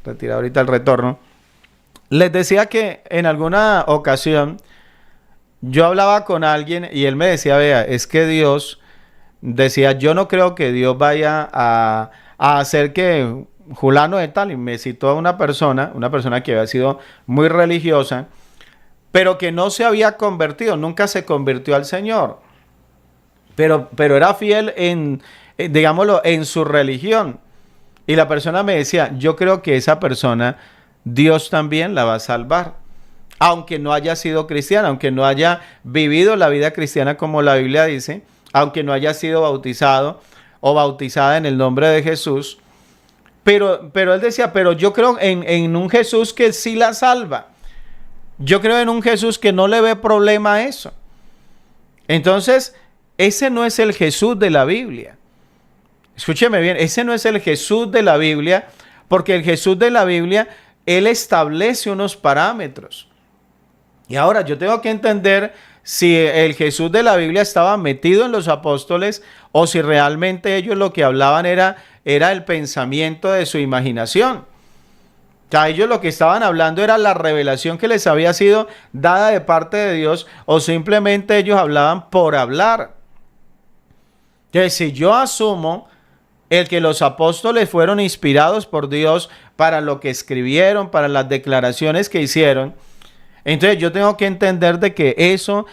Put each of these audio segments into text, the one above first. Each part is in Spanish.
retirar ahorita el retorno. Les decía que en alguna ocasión yo hablaba con alguien y él me decía, vea, es que Dios, decía, yo no creo que Dios vaya a hacer que fulano de tal, y me citó a una persona que había sido muy religiosa, pero que no se había convertido, nunca se convirtió al Señor, pero era fiel digámoslo, en su religión. Y la persona me decía, yo creo que esa persona, Dios también la va a salvar. Aunque no haya sido cristiana, aunque no haya vivido la vida cristiana como la Biblia dice, aunque no haya sido bautizado o bautizada en el nombre de Jesús. Pero él decía, pero yo creo en un Jesús que sí la salva. Yo creo en un Jesús que no le ve problema a eso. Entonces, ese no es el Jesús de la Biblia. Escúcheme bien, ese no es el Jesús de la Biblia, porque el Jesús de la Biblia, Él establece unos parámetros. Y ahora yo tengo que entender si el Jesús de la Biblia estaba metido en los apóstoles o si realmente ellos lo que hablaban era el pensamiento de su imaginación. O sea, ellos lo que estaban hablando era la revelación que les había sido dada de parte de Dios, o simplemente ellos hablaban por hablar. Entonces, si yo asumo el que los apóstoles fueron inspirados por Dios para lo que escribieron, para las declaraciones que hicieron, entonces yo tengo que entender de que eso,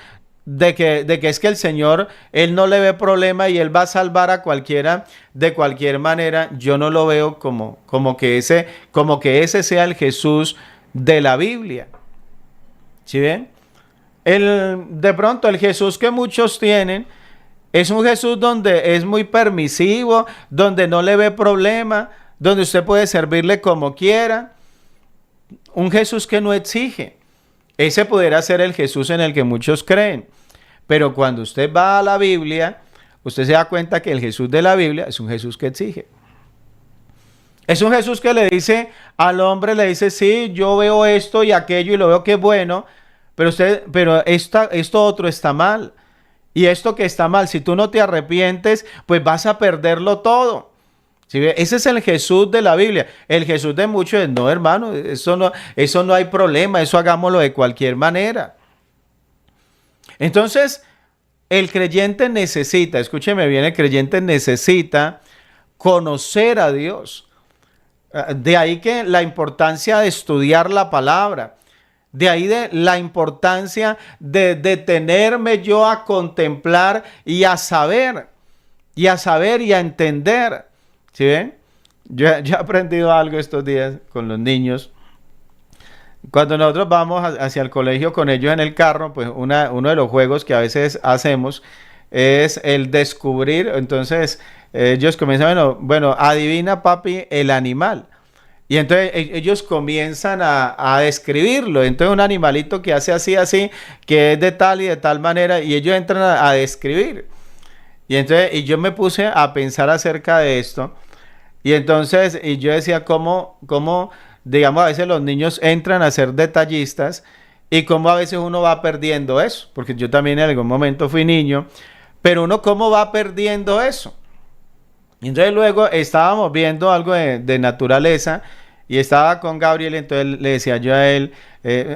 de que es que el Señor, Él no le ve problema y Él va a salvar a cualquiera de cualquier manera. Yo no lo veo como que ese sea el Jesús de la Biblia. ¿Sí ven? De pronto el Jesús que muchos tienen es un Jesús donde es muy permisivo, donde no le ve problema, donde usted puede servirle como quiera. Un Jesús que no exige. Ese pudiera ser el Jesús en el que muchos creen. Pero cuando usted va a la Biblia, usted se da cuenta que el Jesús de la Biblia es un Jesús que exige. Es un Jesús que le dice al hombre, le dice, sí, yo veo esto y aquello y lo veo que es bueno, pero esto otro está mal. Y esto que está mal, si tú no te arrepientes, pues vas a perderlo todo. ¿Sí? Ese es el Jesús de la Biblia. El Jesús de muchos es, no, hermano, eso no hay problema, eso hagámoslo de cualquier manera. Entonces, el creyente necesita, escúcheme bien, el creyente necesita conocer a Dios. De ahí que la importancia de estudiar la palabra. De ahí de la importancia de detenerme yo a contemplar y a saber y a entender. ¿Sí ven? Yo he aprendido algo estos días con los niños. Cuando nosotros vamos hacia el colegio con ellos en el carro, pues uno de los juegos que a veces hacemos es el descubrir. Entonces ellos comienzan, bueno, adivina papi el animal. Y entonces ellos comienzan a describirlo. Entonces un animalito que hace así, que es de tal y de tal manera, y ellos entran a describir. Y yo me puse a pensar acerca de esto. Y entonces yo decía cómo, digamos, a veces los niños entran a ser detallistas y cómo a veces uno va perdiendo eso. Porque yo también en algún momento fui niño, pero uno cómo va perdiendo eso. Y entonces luego estábamos viendo algo de naturaleza y estaba con Gabriel, entonces le decía yo a él,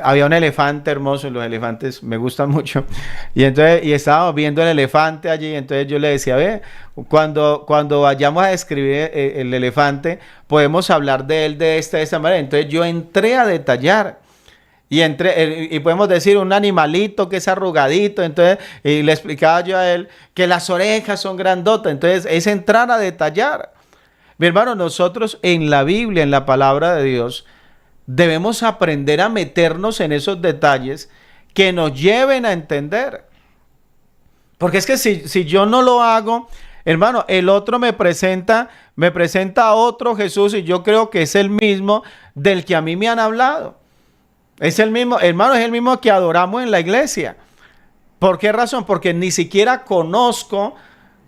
había un elefante hermoso, los elefantes me gustan mucho, y estábamos viendo el elefante allí, entonces yo le decía, ve, cuando vayamos a describir el elefante, podemos hablar de él de esta manera. Entonces yo entré a detallar. Y podemos decir un animalito que es arrugadito, entonces, y le explicaba yo a él que las orejas son grandotas, entonces es entrar a detallar. Mi hermano, nosotros en la Biblia, en la palabra de Dios, debemos aprender a meternos en esos detalles que nos lleven a entender. Porque es que si yo no lo hago, hermano, el otro me presenta a otro Jesús y yo creo que es el mismo del que a mí me han hablado. Es el mismo, hermano, es el mismo que adoramos en la iglesia. ¿Por qué razón? Porque ni siquiera conozco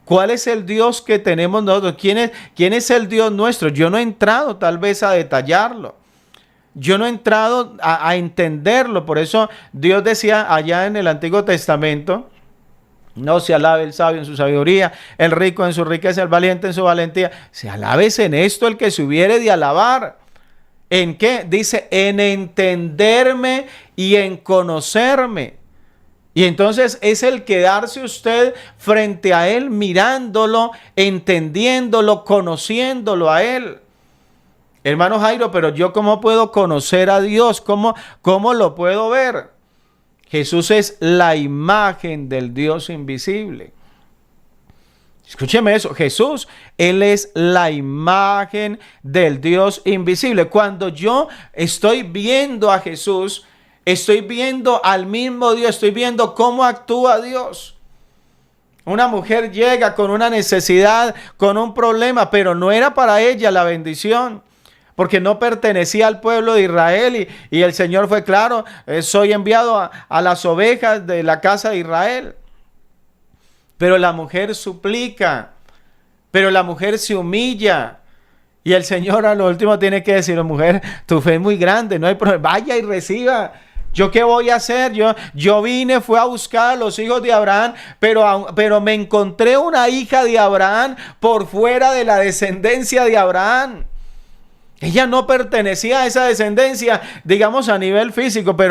cuál es el Dios que tenemos nosotros. ¿Quién es el Dios nuestro? Yo no he entrado tal vez a detallarlo. Yo no he entrado a entenderlo. Por eso Dios decía allá en el Antiguo Testamento, no se alabe el sabio en su sabiduría, el rico en su riqueza, el valiente en su valentía. Se alabes en esto el que se hubiere de alabar. ¿En qué? Dice, en entenderme y en conocerme. Y entonces es el quedarse usted frente a Él, mirándolo, entendiéndolo, conociéndolo a Él. Hermano Jairo, pero yo ¿cómo puedo conocer a Dios? ¿Cómo lo puedo ver? Jesús es la imagen del Dios invisible. Escúcheme eso, Jesús, Él es la imagen del Dios invisible. Cuando yo estoy viendo a Jesús, estoy viendo al mismo Dios, estoy viendo cómo actúa Dios. Una mujer llega con una necesidad, con un problema, pero no era para ella la bendición, porque no pertenecía al pueblo de Israel y el Señor fue claro, soy enviado a las ovejas de la casa de Israel. Pero la mujer suplica, pero la mujer se humilla. Y el Señor a lo último tiene que decir, mujer, tu fe es muy grande, no hay problema, vaya y reciba. ¿Yo qué voy a hacer? Yo vine, fui a buscar a los hijos de Abraham, pero me encontré una hija de Abraham por fuera de la descendencia de Abraham. Ella no pertenecía a esa descendencia, digamos a nivel físico, pero